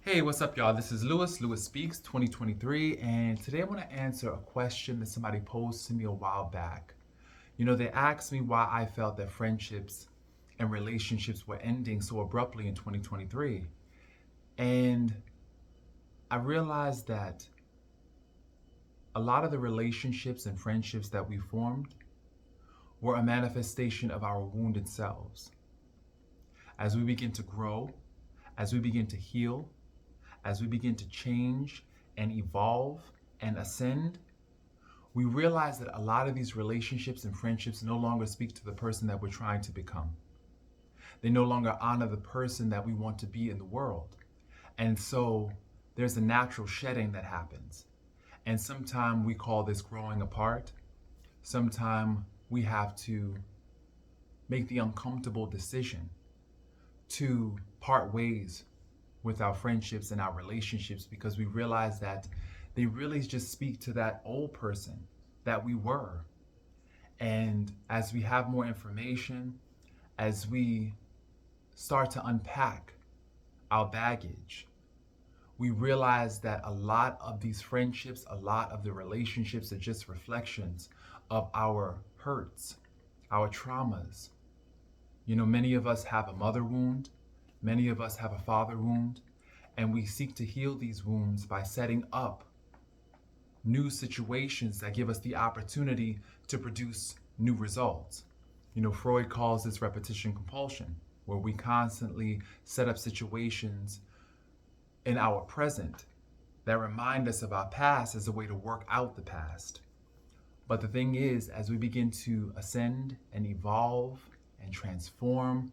Hey, what's up, y'all? This is Lewis Speaks 2023, and today I want to answer a question that somebody posed to me a while back. They asked me why I felt that friendships and relationships were ending so abruptly in 2023. And I realized that a lot of the relationships and friendships that we formed were a manifestation of our wounded selves. As we begin to grow, as we begin to heal, as we begin to change and evolve and ascend, we realize that a lot of these relationships and friendships no longer speak to the person that we're trying to become. They no longer honor the person that we want to be in the world. And so there's a natural shedding that happens. And sometimes we call this growing apart. Sometimes we have to make the uncomfortable decision to part ways with our friendships and our relationships because we realize that they really just speak to that old person that we were. And as we have more information, as we start to unpack our baggage, we realize that a lot of these friendships, a lot of the relationships are just reflections of our hurts, our traumas. Many of us have a mother wound, many of us have a father wound, and we seek to heal these wounds by setting up new situations that give us the opportunity to produce new results. Freud calls this repetition compulsion, where we constantly set up situations in our present that remind us of our past as a way to work out the past. But the thing is, as we begin to ascend and evolve and transform,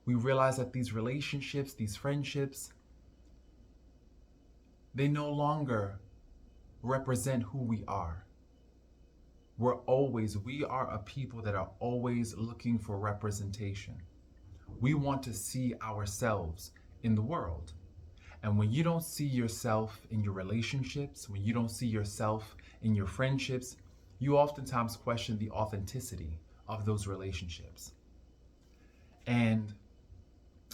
we realize that these relationships, these friendships, they no longer represent who we are. We are a people that are always looking for representation. We want to see ourselves in the world. And when you don't see yourself in your relationships, when you don't see yourself in your friendships, you oftentimes question the authenticity of those relationships. And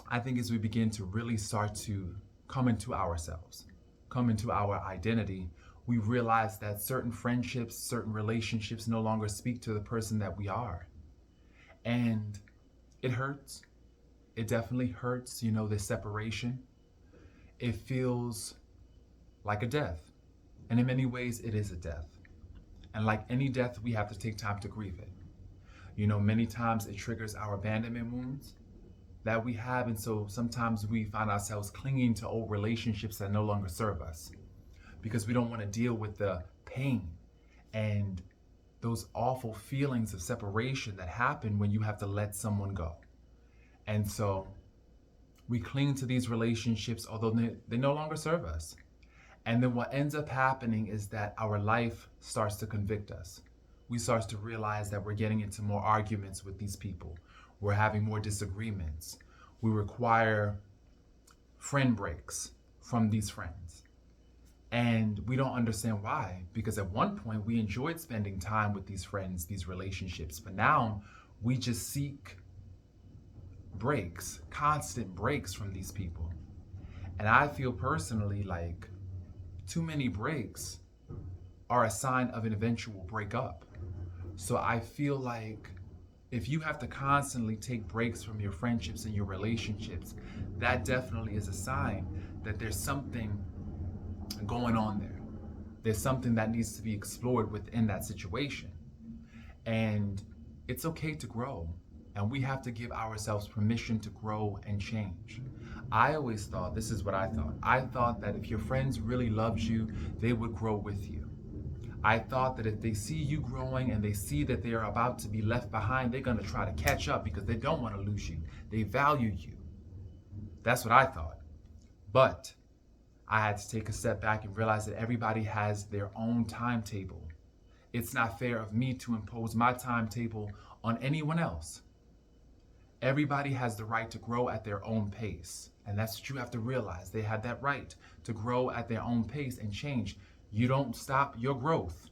I think as we begin to really start to come into ourselves, come into our identity, we realize that certain friendships, certain relationships no longer speak to the person that we are. And it hurts. It definitely hurts, the separation. It feels like a death. And in many ways, it is a death. And like any death, we have to take time to grieve it. Many times it triggers our abandonment wounds that we have. And so sometimes we find ourselves clinging to old relationships that no longer serve us because we don't want to deal with the pain and those awful feelings of separation that happen when you have to let someone go. And so we cling to these relationships, although they no longer serve us. And then what ends up happening is that our life starts to convict us. We start to realize that we're getting into more arguments with these people. We're having more disagreements. We require friend breaks from these friends. And we don't understand why, because at one point we enjoyed spending time with these friends, these relationships, but now we just seek breaks, constant breaks from these people. And I feel personally like too many breaks are a sign of an eventual breakup. So I feel like if you have to constantly take breaks from your friendships and your relationships, that definitely is a sign that there's something going on there. There's something that needs to be explored within that situation. And it's okay to grow. And we have to give ourselves permission to grow and change. I always thought, this is what I thought. I thought that if your friends really loved you, they would grow with you. I thought that if they see you growing and they see that they are about to be left behind, they're going to try to catch up because they don't want to lose you. They value you. That's what I thought. But I had to take a step back and realize that everybody has their own timetable. It's not fair of me to impose my timetable on anyone else. Everybody has the right to grow at their own pace. And that's what you have to realize. They have that right to grow at their own pace and change. You don't stop your growth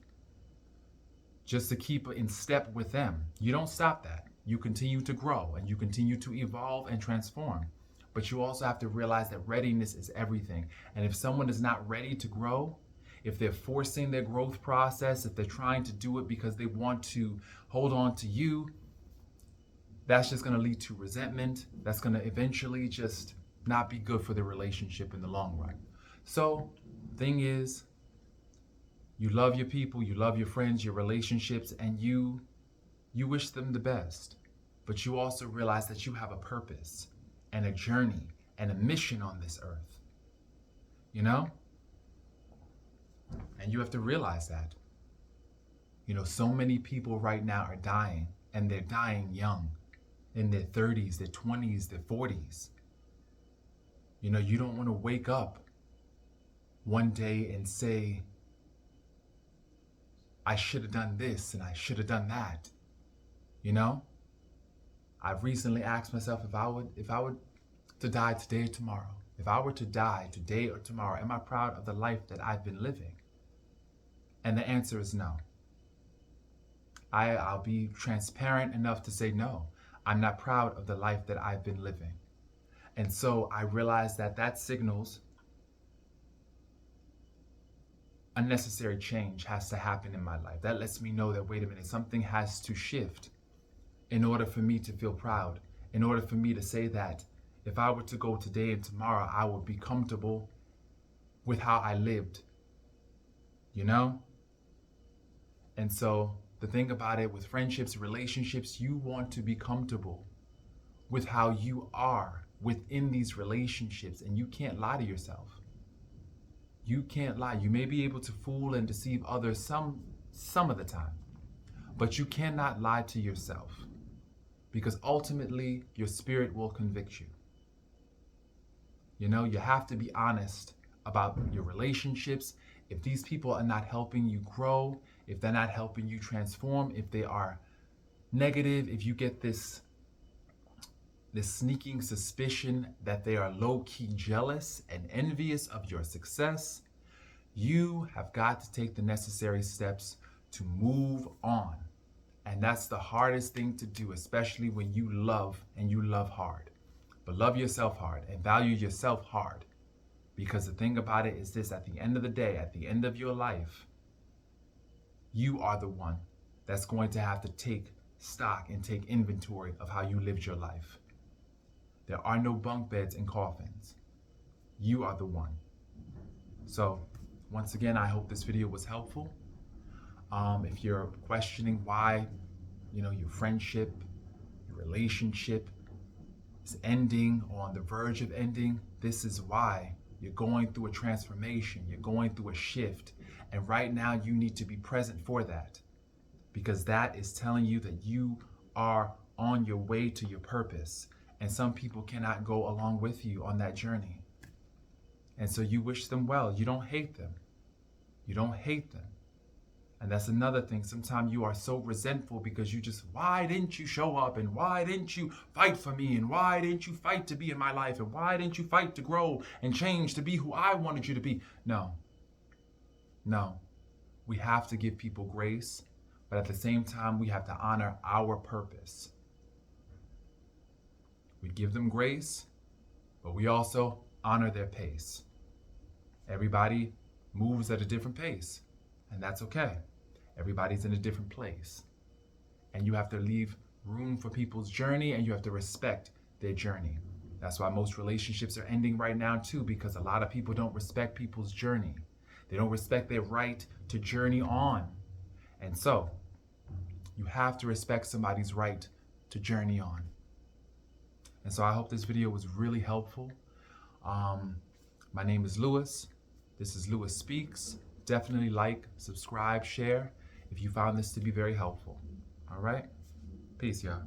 just to keep in step with them. You don't stop that. You continue to grow and you continue to evolve and transform. But you also have to realize that readiness is everything. And if someone is not ready to grow, if they're forcing their growth process, if they're trying to do it because they want to hold on to you, that's just going to lead to resentment. That's going to eventually just not be good for the relationship in the long run. So, thing is, you love your people, you love your friends, your relationships, and you wish them the best. But you also realize that you have a purpose and a journey and a mission on this earth. You know? And you have to realize that. You know, so many people right now are dying, and they're dying young, in their 30s, their 20s, their 40s. You know, you don't want to wake up one day and say, I should have done this and I should have done that. You know? I've recently asked myself if I were to die today or tomorrow, if I were to die today or tomorrow, am I proud of the life that I've been living? And the answer is no. I'll be transparent enough to say no. I'm not proud of the life that I've been living. And so I realized that signals a necessary change has to happen in my life. That lets me know that, wait a minute, something has to shift in order for me to feel proud, in order for me to say that if I were to go today and tomorrow, I would be comfortable with how I lived, you know? And so the thing about it with friendships, relationships, you want to be comfortable with how you are within these relationships, and you can't lie to yourself. You can't lie. You may be able to fool and deceive others some of the time, but you cannot lie to yourself, because ultimately your spirit will convict you. You know, you have to be honest about your relationships. If these people are not helping you grow, if they're not helping you transform, if they are negative, if you get this sneaking suspicion that they are low-key jealous and envious of your success, you have got to take the necessary steps to move on. And that's the hardest thing to do, especially when you love and you love hard. But love yourself hard and value yourself hard. Because the thing about it is this, at the end of the day, at the end of your life, you are the one that's going to have to take stock and take inventory of how you lived your life. There are no bunk beds and coffins. You are the one. So once again, I hope this video was helpful. If you're questioning why, your friendship, your relationship is ending or on the verge of ending, this is why. You're going through a transformation. You're going through a shift. And right now you need to be present for that, because that is telling you that you are on your way to your purpose. And some people cannot go along with you on that journey. And so you wish them well. You don't hate them. You don't hate them. And that's another thing. Sometimes you are so resentful because you just, why didn't you show up? And why didn't you fight for me? And why didn't you fight to be in my life? And why didn't you fight to grow and change to be who I wanted you to be? No. We have to give people grace, but at the same time, we have to honor our purpose. We give them grace, but we also honor their pace. Everybody moves at a different pace, and that's okay. Everybody's in a different place. And you have to leave room for people's journey, and you have to respect their journey. That's why most relationships are ending right now too, because a lot of people don't respect people's journey. They don't respect their right to journey on. And so you have to respect somebody's right to journey on. And so I hope this video was really helpful. My name is Lewis. This is Lewis Speaks. Definitely like, subscribe, share if you found this to be very helpful. All right? Peace, y'all.